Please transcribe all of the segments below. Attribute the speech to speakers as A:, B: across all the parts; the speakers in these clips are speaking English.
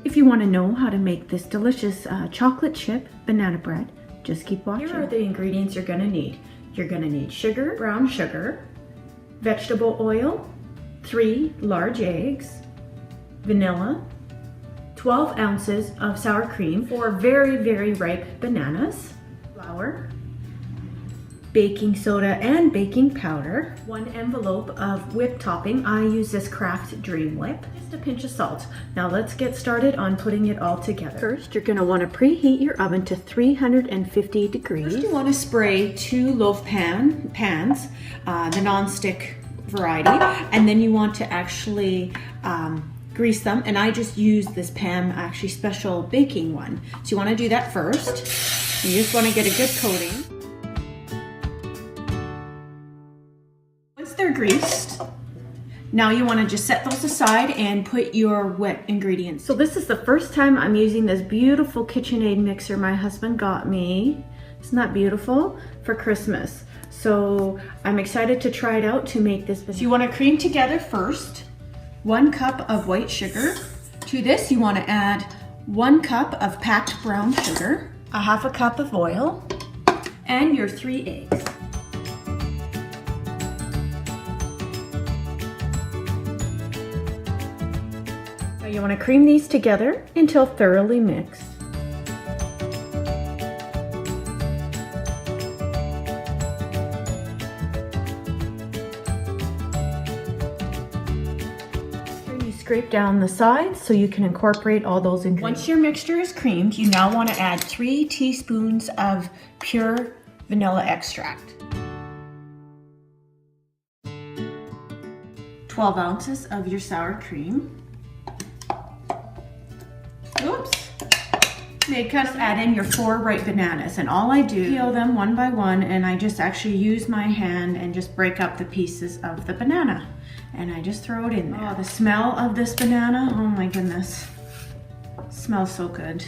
A: If you want to know how to make this delicious chocolate chip banana bread, just keep watching. Here are the ingredients you're going to need. You're going to need sugar, brown sugar, vegetable oil, 3 large eggs, vanilla, 12 ounces of sour cream, 4 very, very ripe bananas, flour, baking soda and baking powder, 1 envelope of whipped topping. I use this Kraft Dream Whip, just a pinch of salt. Now let's get started on putting it all together. First, you're going to want to preheat your oven to 350 degrees. First, you want to spray 2 loaf pans, the non-stick variety, and then you want to actually grease them, and I just use this pan, actually special baking one. So you want to do that first. You just want to get a good coating. Once they're greased, now you want to just set those aside and put your wet ingredients. So this is the first time I'm using this beautiful KitchenAid mixer my husband got me. Isn't that beautiful? For Christmas. So I'm excited to try it out to make this. So you want to cream together first 1 cup of white sugar. To this you want to add 1 cup of packed brown sugar, a 1/2 cup of oil, and your 3 eggs. Now you want to cream these together until thoroughly mixed. Scrape down the sides so you can incorporate all those ingredients. Once your mixture is creamed, you now want to add 3 teaspoons of pure vanilla extract, 12 ounces of your sour cream. Oops. Just add in your 4 ripe bananas, and all I do, peel them one by one, and I just actually use my hand and just break up the pieces of the banana. And I just throw it in there. Oh, the smell of this banana, oh my goodness. It smells so good.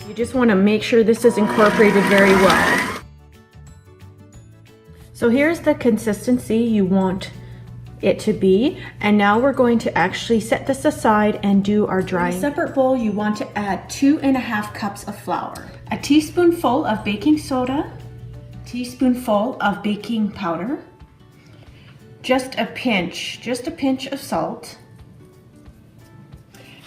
A: You just want to make sure this is incorporated very well. So here's the consistency you want it to be, and now we're going to actually set this aside and do our drying. In a separate bowl, you want to add 2½ cups of flour, a teaspoonful of baking soda, teaspoonful of baking powder, just a pinch of salt,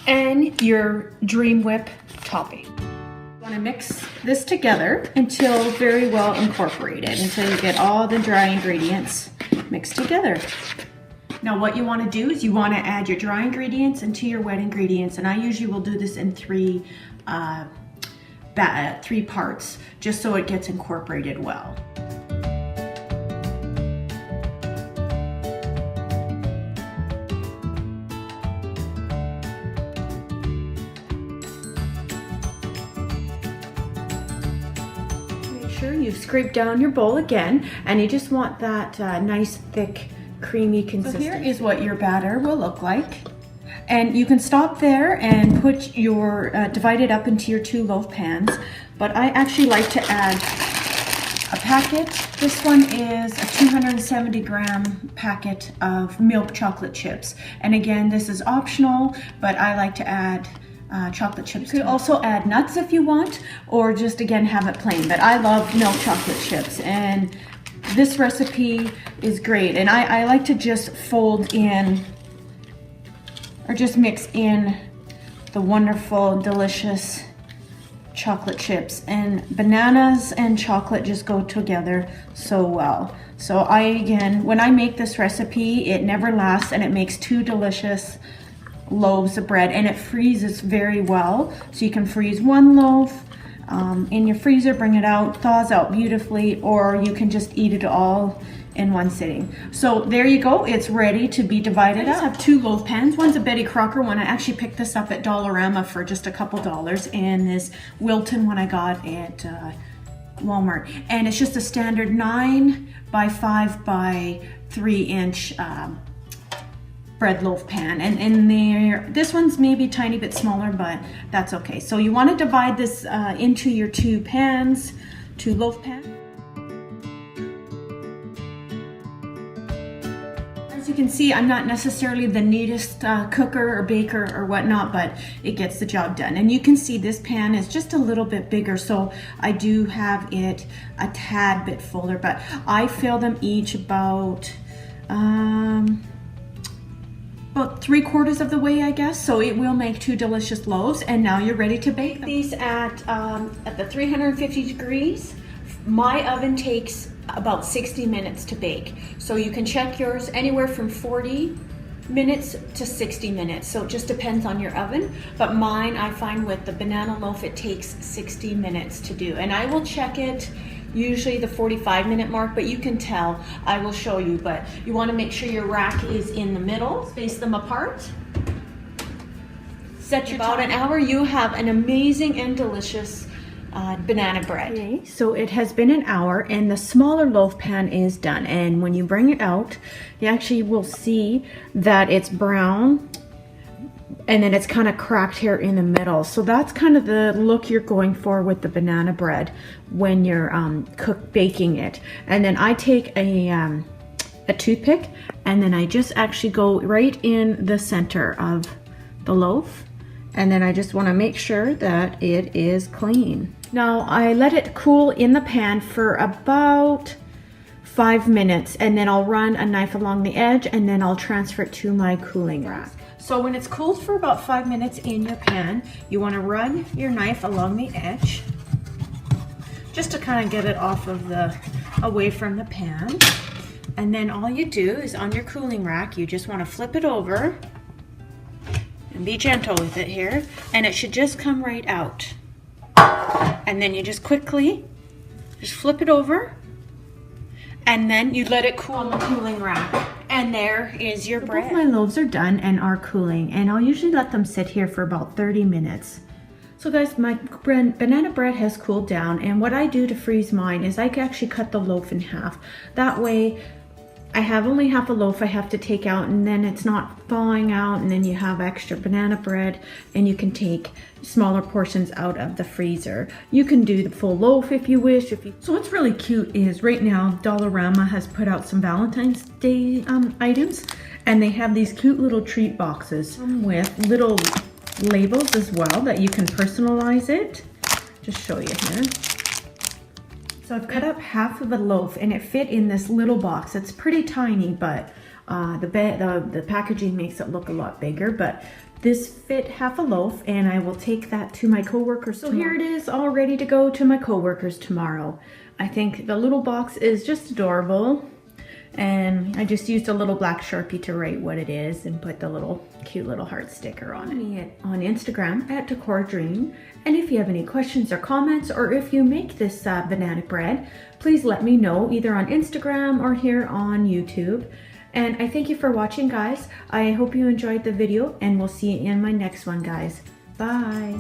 A: and your Dream Whip topping. You want to mix this together until very well incorporated, until you get all the dry ingredients mixed together. Now what you want to do is you want to add your dry ingredients into your wet ingredients, and I usually will do this in 3 parts, just so it gets incorporated well. Make sure you've scraped down your bowl again, and you just want that nice thick creamy consistency. So here is what your batter will look like. And you can stop there and put your, divide it up into your 2 loaf pans. But I actually like to add a packet. This one is a 270 gram packet of milk chocolate chips. And again, this is optional, but I like to add chocolate chips. You could also add nuts if you want, or just again have it plain. But I love milk chocolate chips, and this recipe is great. And I like to just fold in, or just mix in the wonderful, delicious chocolate chips. And bananas and chocolate just go together so well. So again, when I make this recipe, it never lasts, and it makes 2 delicious loaves of bread, and it freezes very well. So you can freeze 1 loaf in your freezer, bring it out, thaws out beautifully, or you can just eat it all in one sitting. So there you go, it's ready to be divided up. I just have 2 loaf pans. One's a Betty Crocker one. I actually picked this up at Dollarama for just a couple dollars, and this Wilton one I got at Walmart. And it's just a standard 9 by 5 by 3 inch bread loaf pan, and this one's maybe a tiny bit smaller, but that's okay. So you want to divide this into your 2 pans, 2 loaf pans. As you can see, I'm not necessarily the neatest cooker or baker or whatnot, but it gets the job done. And you can see this pan is just a little bit bigger, so I do have it a tad bit fuller, but I fill them each about 3/4 of the way, I guess. So it will make 2 delicious loaves, and now you're ready to bake them. These at the 350 degrees. My oven takes about 60 minutes to bake. So you can check yours anywhere from 40 minutes to 60 minutes. So it just depends on your oven. But mine, I find with the banana loaf, it takes 60 minutes to do. And I will check it usually the 45-minute mark, but you can tell. I will show you, but you want to make sure your rack is in the middle. Space them apart. Set your about an hour. You have an amazing and delicious banana bread. Okay, so it has been an hour and the smaller loaf pan is done, and when you bring it out, you actually will see that it's brown and then it's kind of cracked here in the middle. So that's kind of the look you're going for with the banana bread when you're baking it. And then I take a toothpick and then I just actually go right in the center of the loaf, and then I just want to make sure that it is clean. Now I let it cool in the pan for about 5 minutes, and then I'll run a knife along the edge, and then I'll transfer it to my cooling rack. So when it's cooled for about 5 minutes in your pan, you want to run your knife along the edge just to kind of get it off of away from the pan. And then all you do is on your cooling rack, you just want to flip it over and be gentle with it here, and it should just come right out. And then you just quickly just flip it over, and then you let it cool on the cooling rack. And there is your bread. Both my loaves are done and are cooling, and I'll usually let them sit here for about 30 minutes. So guys, my banana bread has cooled down, and what I do to freeze mine is I can actually cut the loaf in half. That way I have only half a loaf I have to take out, and then it's not falling out, and then you have extra banana bread, and you can take smaller portions out of the freezer. You can do the full loaf if you wish. So what's really cute is right now Dollarama has put out some Valentine's Day items, and they have these cute little treat boxes with little labels as well that you can personalize it. Just show you here. So I've cut up half of a loaf and it fit in this little box. It's pretty tiny, but the packaging makes it look a lot bigger. But this fit half a loaf, and I will take that to my coworkers. So here it is, all ready to go to my coworkers tomorrow. I think the little box is just adorable, and I just used a little black Sharpie to write what it is and put the little cute little heart sticker on it. On Instagram at Decor Dream. And if you have any questions or comments, or if you make this banana bread, please let me know either on Instagram or here on YouTube. And I thank you for watching, guys. I hope you enjoyed the video, and we'll see you in my next one, guys. Bye.